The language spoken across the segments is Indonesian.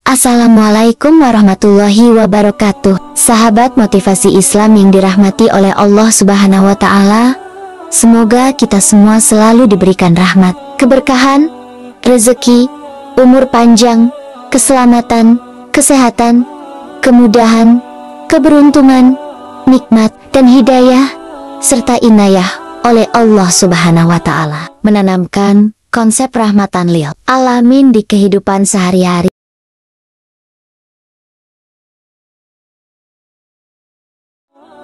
Assalamualaikum warahmatullahi wabarakatuh. Sahabat motivasi Islam yang dirahmati oleh Allah Subhanahu wa Ta'ala, semoga kita semua selalu diberikan rahmat, keberkahan, rezeki, umur panjang, keselamatan, kesehatan, kemudahan, keberuntungan, nikmat dan hidayah serta inayah oleh Allah Subhanahu wa Ta'ala, menanamkan konsep rahmatan lil alamin di kehidupan sehari-hari.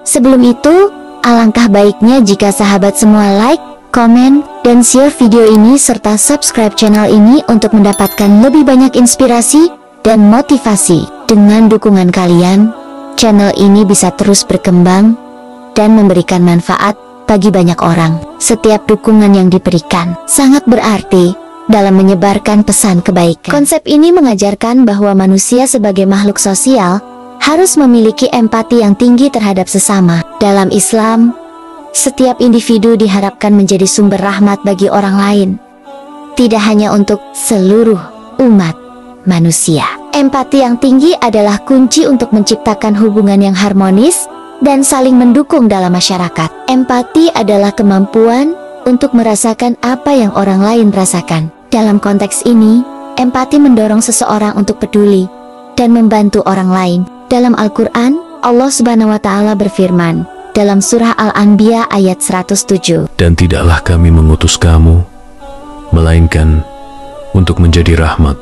Sebelum itu, alangkah baiknya jika sahabat semua like, komen, dan share video ini serta subscribe channel ini untuk mendapatkan lebih banyak inspirasi dan motivasi. Dengan dukungan kalian, channel ini bisa terus berkembang dan memberikan manfaat bagi banyak orang. Setiap dukungan yang diberikan sangat berarti dalam menyebarkan pesan kebaikan. Konsep ini mengajarkan bahwa manusia sebagai makhluk sosial harus memiliki empati yang tinggi terhadap sesama. Dalam Islam, setiap individu diharapkan menjadi sumber rahmat bagi orang lain, tidak hanya untuk seluruh umat manusia. Empati yang tinggi adalah kunci untuk menciptakan hubungan yang harmonis dan saling mendukung dalam masyarakat. Empati adalah kemampuan untuk merasakan apa yang orang lain rasakan. Dalam konteks ini, empati mendorong seseorang untuk peduli dan membantu orang lain. Dalam Al-Quran, Allah Subhanahu wa Ta'ala berfirman dalam surah Al-Anbiya ayat 107, "Dan tidaklah kami mengutus kamu, melainkan untuk menjadi rahmat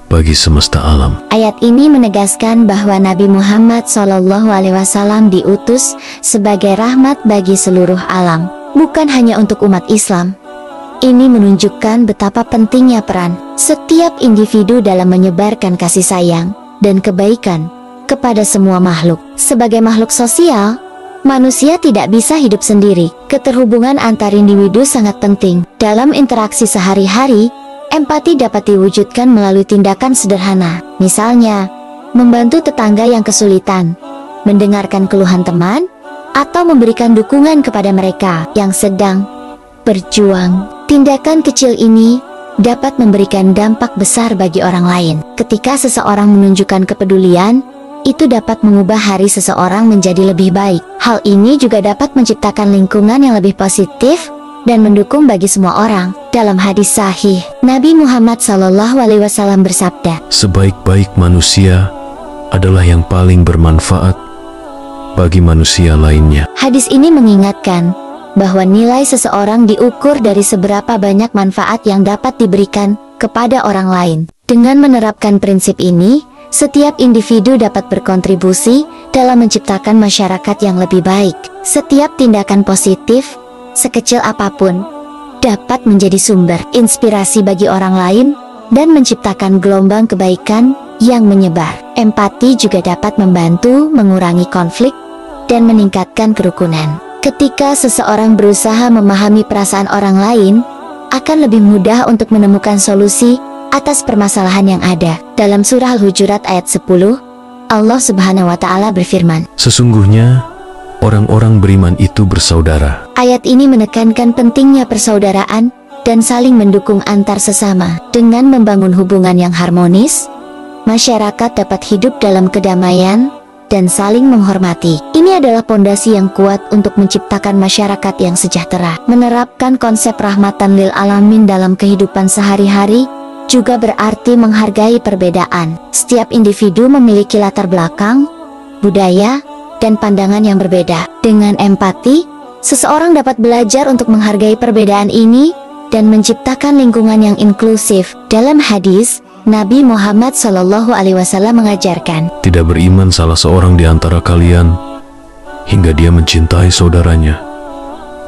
bagi semesta alam." Ayat ini menegaskan bahwa Nabi Muhammad SAW diutus sebagai rahmat bagi seluruh alam, bukan hanya untuk umat Islam. Ini menunjukkan betapa pentingnya peran setiap individu dalam menyebarkan kasih sayang dan kebaikan kepada semua makhluk. Sebagai makhluk sosial, manusia tidak bisa hidup sendiri. Keterhubungan antar individu sangat penting. Dalam interaksi sehari-hari, empati dapat diwujudkan melalui tindakan sederhana. Misalnya, membantu tetangga yang kesulitan, mendengarkan keluhan teman, atau memberikan dukungan kepada mereka yang sedang berjuang. Tindakan kecil ini dapat memberikan dampak besar bagi orang lain. Ketika seseorang menunjukkan kepedulian, itu dapat mengubah hari seseorang menjadi lebih baik. Hal ini juga dapat menciptakan lingkungan yang lebih positif dan mendukung bagi semua orang. Dalam hadis sahih, Nabi Muhammad SAW bersabda, "Sebaik-baik manusia adalah yang paling bermanfaat bagi manusia lainnya." Hadis ini mengingatkan bahwa nilai seseorang diukur dari seberapa banyak manfaat yang dapat diberikan kepada orang lain. Dengan menerapkan prinsip ini, setiap individu dapat berkontribusi dalam menciptakan masyarakat yang lebih baik. Setiap tindakan positif, sekecil apapun, dapat menjadi sumber inspirasi bagi orang lain dan menciptakan gelombang kebaikan yang menyebar. Empati juga dapat membantu mengurangi konflik dan meningkatkan kerukunan. Ketika seseorang berusaha memahami perasaan orang lain, akan lebih mudah untuk menemukan solusi atas permasalahan yang ada. Dalam surah Al-Hujurat ayat 10, Allah Subhanahu wa Ta'ala berfirman, "Sesungguhnya orang-orang beriman itu bersaudara." Ayat ini menekankan pentingnya persaudaraan dan saling mendukung antar sesama. Dengan membangun hubungan yang harmonis, masyarakat dapat hidup dalam kedamaian dan saling menghormati. Ini adalah pondasi yang kuat untuk menciptakan masyarakat yang sejahtera. Menerapkan konsep rahmatan lil alamin dalam kehidupan sehari-hari juga berarti menghargai perbedaan. Setiap individu memiliki latar belakang, budaya, dan pandangan yang berbeda. Dengan empati, seseorang dapat belajar untuk menghargai perbedaan ini dan menciptakan lingkungan yang inklusif. Dalam hadis, Nabi Muhammad SAW mengajarkan, "Tidak beriman salah seorang di antara kalian hingga dia mencintai saudaranya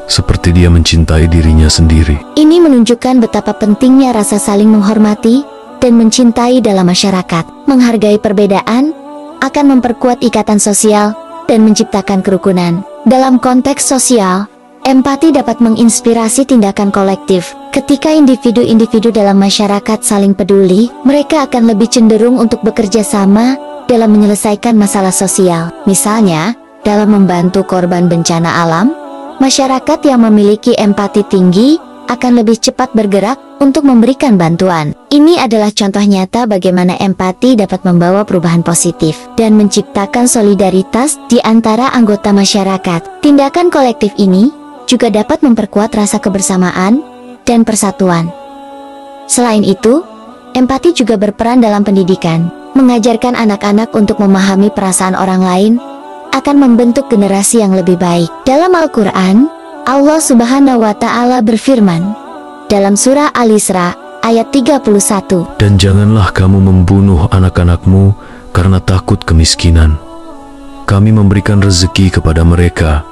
seperti dia mencintai dirinya sendiri." Ini menunjukkan betapa pentingnya rasa saling menghormati dan mencintai dalam masyarakat. Menghargai perbedaan akan memperkuat ikatan sosial dan menciptakan kerukunan. Dalam konteks sosial, empati dapat menginspirasi tindakan kolektif. Ketika individu-individu dalam masyarakat saling peduli, mereka akan lebih cenderung untuk bekerja sama dalam menyelesaikan masalah sosial. Misalnya, dalam membantu korban bencana alam, masyarakat yang memiliki empati tinggi akan lebih cepat bergerak untuk memberikan bantuan. Ini adalah contoh nyata bagaimana empati dapat membawa perubahan positif dan menciptakan solidaritas di antara anggota masyarakat. Tindakan kolektif ini juga dapat memperkuat rasa kebersamaan dan persatuan. Selain itu, empati juga berperan dalam pendidikan. Mengajarkan anak-anak untuk memahami perasaan orang lain akan membentuk generasi yang lebih baik. Dalam Al-Quran, Allah Subhanahu wa Ta'ala berfirman dalam surah Al-Isra ayat 31, Dan janganlah kamu membunuh anak-anakmu karena takut kemiskinan. Kami memberikan rezeki kepada mereka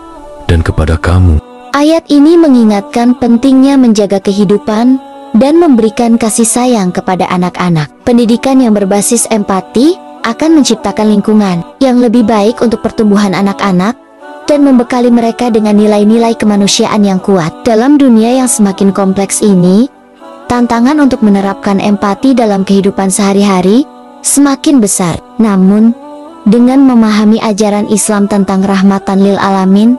dan kepada kamu. Ayat ini mengingatkan pentingnya menjaga kehidupan dan memberikan kasih sayang kepada anak-anak. Pendidikan yang berbasis empati akan menciptakan lingkungan yang lebih baik untuk pertumbuhan anak-anak dan membekali mereka dengan nilai-nilai kemanusiaan yang kuat. Dalam dunia yang semakin kompleks ini, tantangan untuk menerapkan empati dalam kehidupan sehari-hari semakin besar. Namun, dengan memahami ajaran Islam tentang rahmatan lil alamin,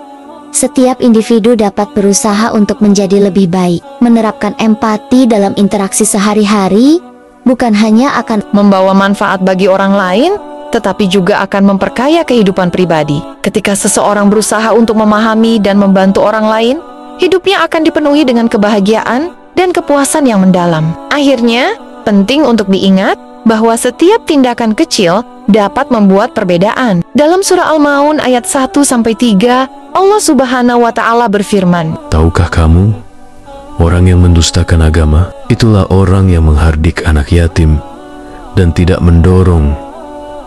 setiap individu dapat berusaha untuk menjadi lebih baik. Menerapkan empati dalam interaksi sehari-hari bukan hanya akan membawa manfaat bagi orang lain, tetapi juga akan memperkaya kehidupan pribadi. Ketika seseorang berusaha untuk memahami dan membantu orang lain, hidupnya akan dipenuhi dengan kebahagiaan dan kepuasan yang mendalam. Akhirnya, penting untuk diingat bahwa setiap tindakan kecil dapat membuat perbedaan. Dalam surah Al-Maun ayat 1-3, Allah Subhanahu wa Ta'ala berfirman, Tahukah kamu, orang yang mendustakan agama, itulah orang yang menghardik anak yatim dan tidak mendorong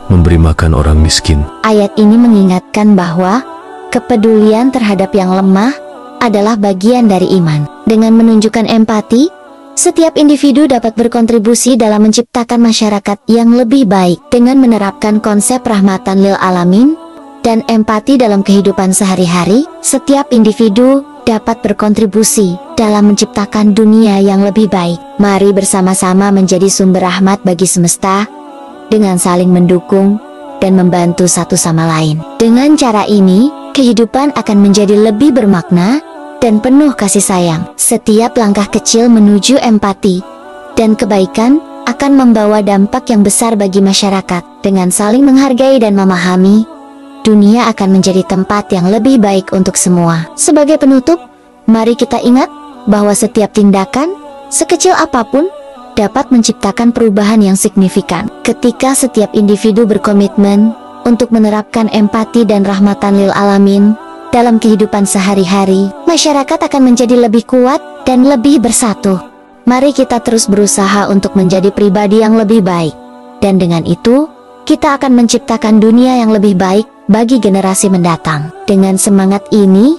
memberi makan orang miskin. Ayat ini mengingatkan bahwa kepedulian terhadap yang lemah adalah bagian dari iman. Dengan menunjukkan empati, setiap individu dapat berkontribusi dalam menciptakan masyarakat yang lebih baik. Dengan menerapkan konsep rahmatan lil alamin dan empati dalam kehidupan sehari-hari, setiap individu dapat berkontribusi dalam menciptakan dunia yang lebih baik. Mari bersama-sama menjadi sumber rahmat bagi semesta dengan saling mendukung dan membantu satu sama lain. Dengan cara ini, kehidupan akan menjadi lebih bermakna dan penuh kasih sayang. Setiap langkah kecil menuju empati dan kebaikan akan membawa dampak yang besar bagi masyarakat. Dengan saling menghargai dan memahami, dunia akan menjadi tempat yang lebih baik untuk semua. Sebagai penutup, mari kita ingat bahwa setiap tindakan, sekecil apapun, dapat menciptakan perubahan yang signifikan. Ketika setiap individu berkomitmen untuk menerapkan empati dan rahmatan lil alamin dalam kehidupan sehari-hari, masyarakat akan menjadi lebih kuat dan lebih bersatu. Mari kita terus berusaha untuk menjadi pribadi yang lebih baik. Dan dengan itu, kita akan menciptakan dunia yang lebih baik bagi generasi mendatang. Dengan semangat ini,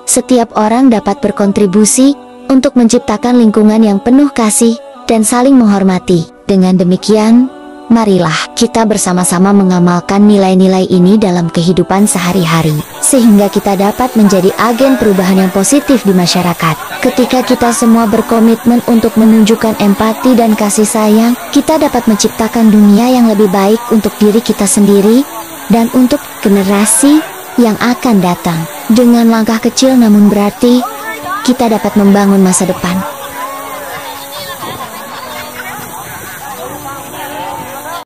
setiap orang dapat berkontribusi untuk menciptakan lingkungan yang penuh kasih dan saling menghormati. Dengan demikian, marilah kita bersama-sama mengamalkan nilai-nilai ini dalam kehidupan sehari-hari, sehingga kita dapat menjadi agen perubahan yang positif di masyarakat. Ketika kita semua berkomitmen untuk menunjukkan empati dan kasih sayang, kita dapat menciptakan dunia yang lebih baik untuk diri kita sendiri dan untuk generasi yang akan datang. Dengan langkah kecil namun berarti, kita dapat membangun masa depan